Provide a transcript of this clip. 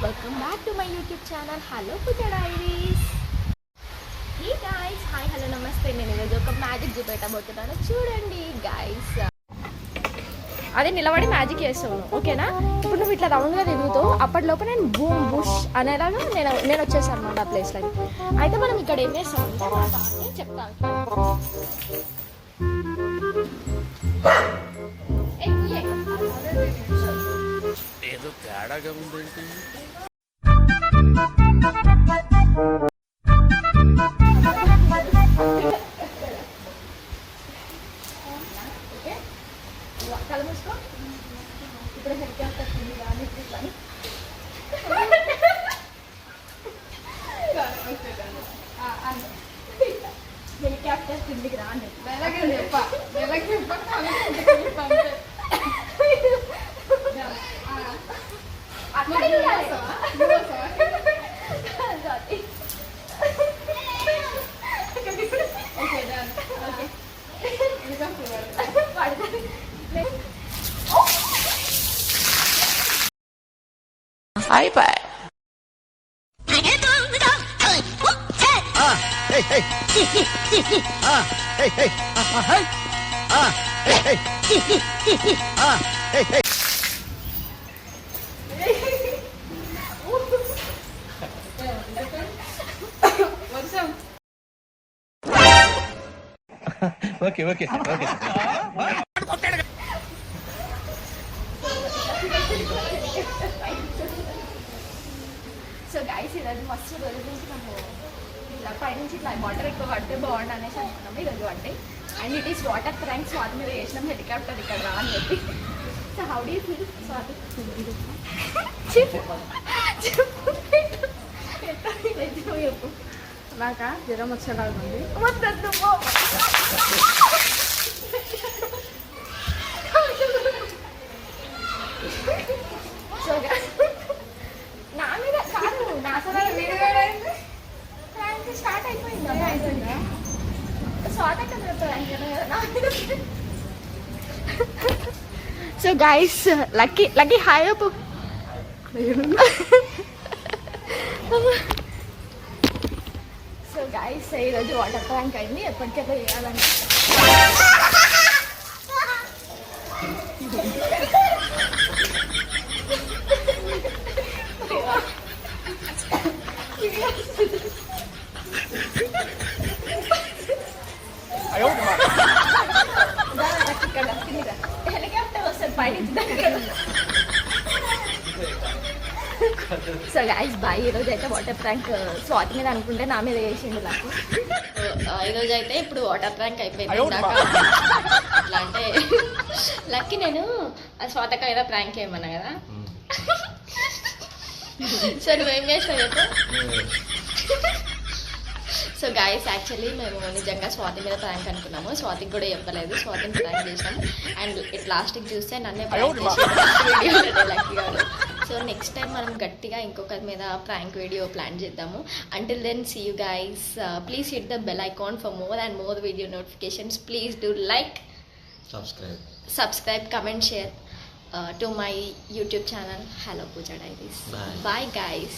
welcome back to my YouTube channel Hello Pooja Diaries. Hey guys, hi, hello, namaste. నేను ఈరోజు ఒక magic చూపెట్టబోతున్నాను. చూడండి guys, అదే నిలబడి మ్యాజిక్ చేస్తాను, ఓకేనా? ఇప్పుడు నువ్వు ఇట్లా రౌండ్గా తిరుగుతావు, అప్పటిలోపు నేను బూమ్ బుష్ అనేలాగా నేను వచ్చేసాను అనమాట ఆ ప్లేస్లోకి. అయితే మనం ఇక్కడ ఏం చేస్తామంటే చెప్తాను. ఏదో తేడాగా ఉందేంటి? కళ్ళు మూసుకో. ఇప్పుడు హెలికాప్టర్ కింది కానీ హెలికాప్టర్ కిందికి రాండి. అయిపోయి okay okay okay. So guys, ఈరోజు మస్తు రోజు నుంచి మేము ఇలా పైనుంచి ఇట్లా వాటర్ ఎక్కువ పడితే బాగుండు అనేసి అనుకున్నాము ఈరోజు అంటే. And it is water tank Swathi మీద వేసినాం, హెలికాప్టర్ ఇక్కడ రా అని చెప్పి. So how do feel Swathi? చెప్పు. నాకా జ్వరం వచ్చేలాగా ఉంది. వద్దొద్దు. సో నా మీద కాదు, నా అసలు ప్రాంక్ స్టార్ట్ అయిపోయిందా? స్వాతంత్రం ప్రాంక్ కదా. So guys, Lucky hi Appu. So guys, ఈరోజు వాటర్ ప్రాంక్ అయింది. ఎప్పటికైతే చేయాలని హెలికాప్టర్ వస్తుంది పైన. So guys bye. ఈరోజు అయితే వాటర్ ప్రాంక్ స్వాతి మీద అనుకుంటే నా మీద వేసిండు నాకు. ఈరోజు అయితే ఇప్పుడు వాటర్ ప్రాంక్ అయిపోయింది. ఇట్లా అంటే లక్కీ నేను స్వాతక ఏదో ప్రాంక్ చేయమన్నా కదా. సో నువ్వేం చేసినావు చెప్పు. సో గాయస్, యాక్చువల్లీ మేము నిజంగా స్వాతి మీద ప్రాంక్ అనుకున్నాము. స్వాతికి కూడా చెప్పలేదు, స్వాతిని ప్రాంక్ చేసాం. అండ్ ఇట్ లాస్ట్కి చూస్తే నన్నే ప్రాంక్ చేసి లక్కీ గారు. సో నెక్స్ట్ టైం మనం గట్టిగా ఇంకొకరి మీద ప్రాంక్ వీడియో ప్లాన్ చేద్దాము. Until then see you guys. Please hit the bell icon for more and more video notifications. Please do like, subscribe, comment, share to my YouTube channel Hello Pooja Diaries. Bye guys.